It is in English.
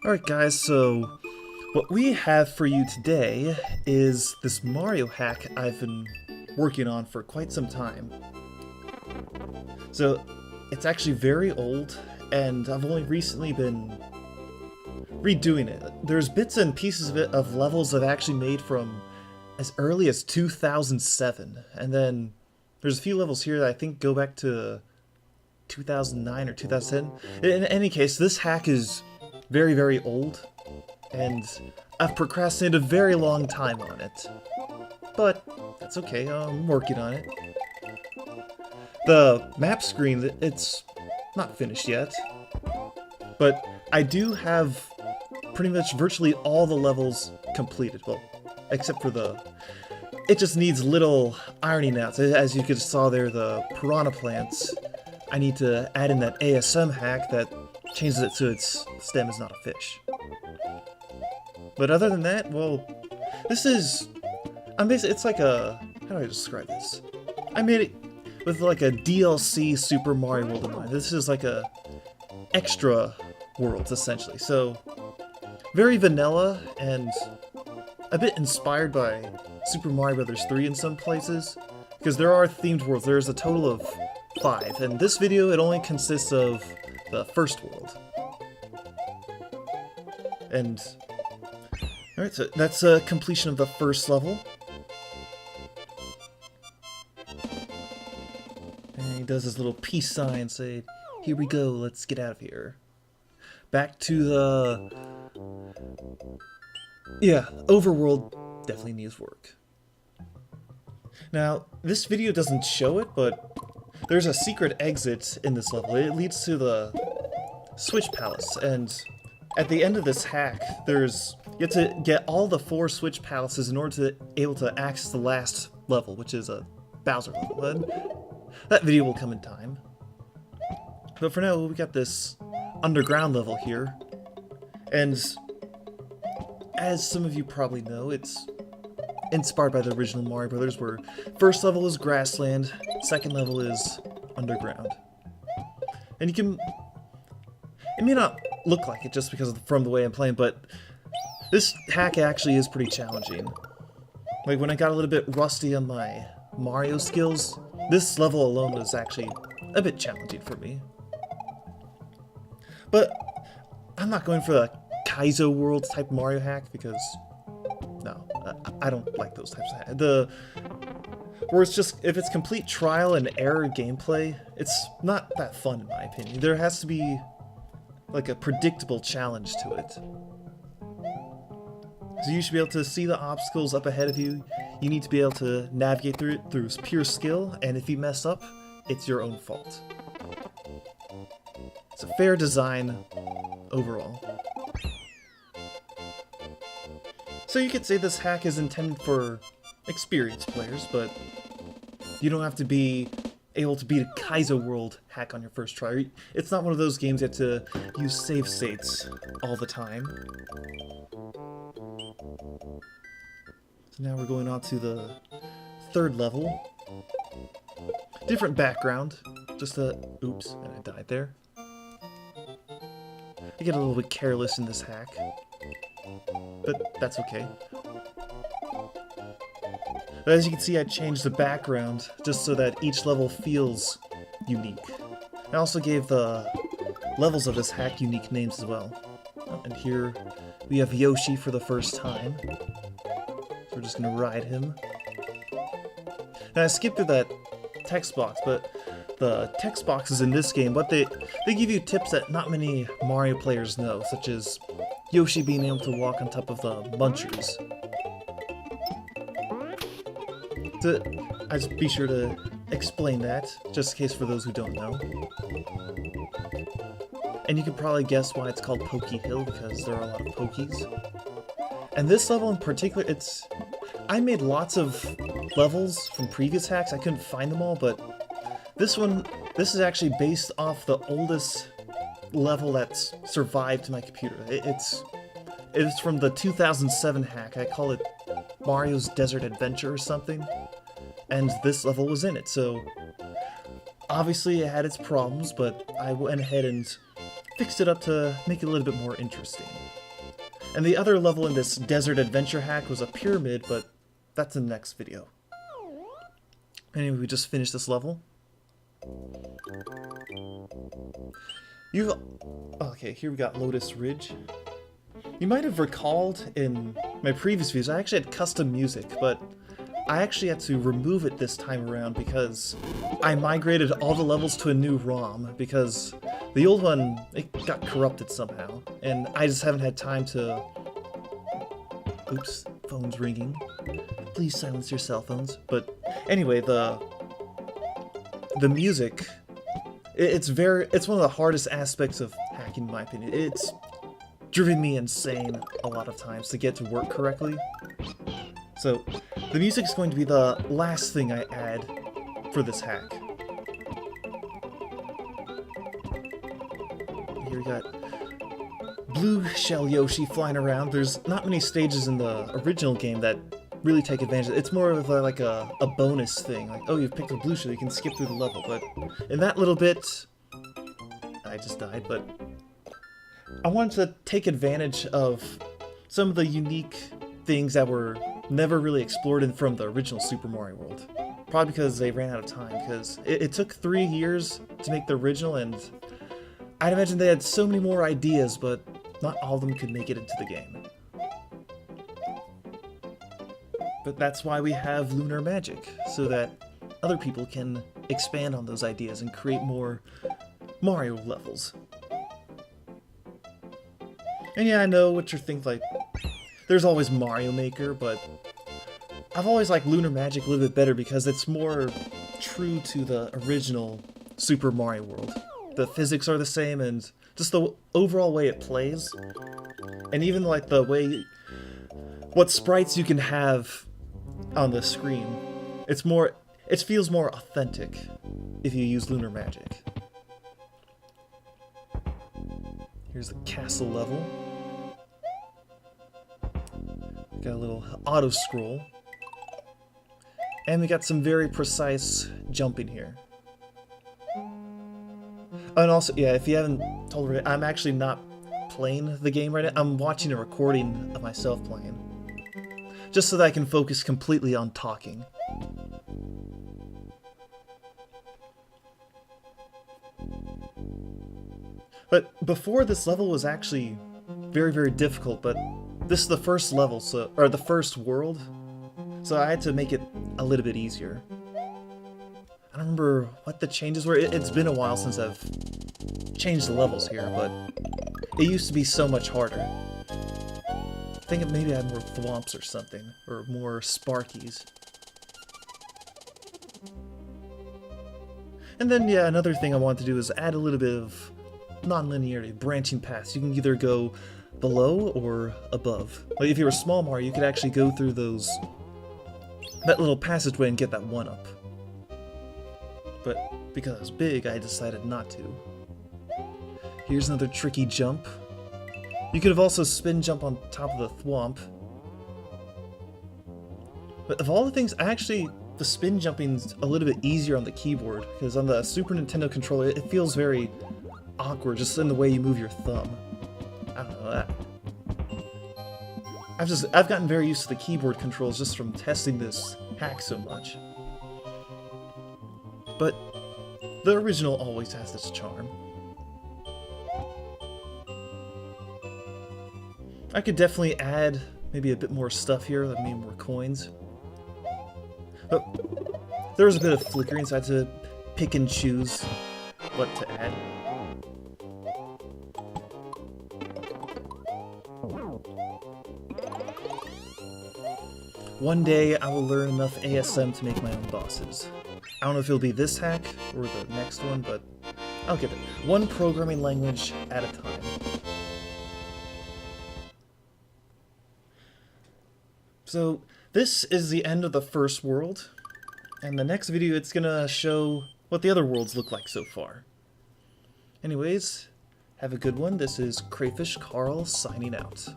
Alright guys, so what we have for you today is this Mario hack I've been working on for quite some time. So it's actually very old, and I've only recently been redoing it. There's bits and pieces of it of levels I've actually made from as early as 2007, and then there's a few levels here that I think go back to 2009 or 2010. In any case, this hack is very, very old, and I've procrastinated a very long time on it. But that's okay, I'm working on it. The map screen, it's not finished yet, but I do have pretty much virtually all the levels completed. Well, except for it just needs little ironing out. As you just saw there, the piranha plants, I need to add in that ASM hack that changes it so its stem is not a fish. But other than that, well, this is... it's like a... how do I describe this? I made it with like a DLC Super Mario World in mind. This is like a extra worlds, essentially. So, very vanilla and a bit inspired by Super Mario Bros. 3 in some places, because there are themed worlds. There's a total of 5, and this video, it only consists of the first world. And alright, so that's a completion of the first level. And he does his little peace sign, say, "Here we go, let's get out of here." Back to the... yeah, overworld definitely needs work. Now, this video doesn't show it, but there's a secret exit in this level. It leads to the Switch Palace, and at the end of this hack, you have to get all the 4 Switch Palaces in order to be able to access the last level, which is a Bowser level. And that video will come in time. But for now, we got this underground level here, and as some of you probably know, it's inspired by the original Mario Brothers, where first level is grassland, second level is underground. And you can... it may not look like it just because from the way I'm playing, but this hack actually is pretty challenging. Like, when I got a little bit rusty on my Mario skills, this level alone was actually a bit challenging for me. But I'm not going for the Kaizo World type Mario hack, because no, I don't like those types of hacks. Where it's just, if it's complete trial and error gameplay, it's not that fun in my opinion. There has to be like a predictable challenge to it. So you should be able to see the obstacles up ahead of you. You need to be able to navigate through it through pure skill, and if you mess up, it's your own fault. It's a fair design overall. So you could say this hack is intended for experienced players, but you don't have to be able to beat a Kaizo World hack on your first try. It's not one of those games you have to use save states all the time. So now we're going on to the third level. Different background. Just a... oops, and I died there. I get a little bit careless in this hack, but that's okay. As you can see, I changed the background just so that each level feels unique. I also gave the levels of this hack unique names as well. And here we have Yoshi for the first time. So we're just gonna ride him. Now I skipped through that text box, but the text boxes in this game, they give you tips that not many Mario players know, such as Yoshi being able to walk on top of the munchers. So I just be sure to explain that, just in case for those who don't know. And you can probably guess why it's called Pokey Hill, because there are a lot of Pokies. And this level in particular, I made lots of levels from previous hacks. I couldn't find them all, but this is actually based off the oldest level that's survived to my computer. It's from the 2007 hack. I call it Mario's Desert Adventure or something. And this level was in it, so obviously it had its problems, but I went ahead and fixed it up to make it a little bit more interesting. And the other level in this desert adventure hack was a pyramid, but that's in the next video. Anyway, we just finished this level. Okay, here we got Lotus Ridge. You might have recalled in my previous videos, I actually had custom music, but I actually had to remove it this time around because I migrated all the levels to a new ROM because the old one, it got corrupted somehow, and I just haven't had time to... Oops, phone's ringing. Please silence your cell phones. But anyway, the music, it's one of the hardest aspects of hacking in my opinion. It's driven me insane a lot of times to get to work correctly. So the music is going to be the last thing I add for this hack. Here we got Blue Shell Yoshi flying around. There's not many stages in the original game that really take advantage of it. It's more of like a bonus thing. Like, oh, you've picked a blue shell, you can skip through the level. But in that little bit, I just died, but I wanted to take advantage of some of the unique things that were never really explored from the original Super Mario World. Probably because they ran out of time, because it took 3 years to make the original, and I'd imagine they had so many more ideas, but not all of them could make it into the game. But that's why we have Lunar Magic, so that other people can expand on those ideas and create more Mario levels. And yeah, I know what you're thinking, like, there's always Mario Maker, but I've always liked Lunar Magic a little bit better because it's more true to the original Super Mario World. The physics are the same, and just the overall way it plays, and even like the way, what sprites you can have on the screen. It feels more authentic if you use Lunar Magic. Here's the castle level. Got a little auto scroll. And we got some very precise jumping here. And also, yeah, if you haven't told already, I'm actually not playing the game right now. I'm watching a recording of myself playing. Just so that I can focus completely on talking. But before, this level was actually very, very difficult, but this is the first level, or the first world, so I had to make it a little bit easier. I don't remember what the changes were. It's been a while since I've changed the levels here, but it used to be so much harder. I think maybe I had more thwomps or something, or more sparkies. And then, yeah, another thing I wanted to do is add a little bit of non-linearity, branching paths. You can either go below or above. Like if you were Small Mario, you could actually go through that little passageway and get that 1-up. But because I was big, I decided not to. Here's another tricky jump. You could have also spin jump on top of the thwomp. But of all the things, the spin jumping's a little bit easier on the keyboard, because on the Super Nintendo controller, it feels very awkward just in the way you move your thumb. I don't know that. I've gotten very used to the keyboard controls just from testing this hack so much. But the original always has its charm. I could definitely add maybe a bit more stuff here, maybe more coins. But there was a bit of flickering, so I had to pick and choose what to add. One day I will learn enough ASM to make my own bosses. I don't know if it'll be this hack or the next one, but I'll get it. One programming language at a time. So this is the end of the first world, and the next video it's gonna show what the other worlds look like so far. Anyways, have a good one. This is Crayfish Carl signing out.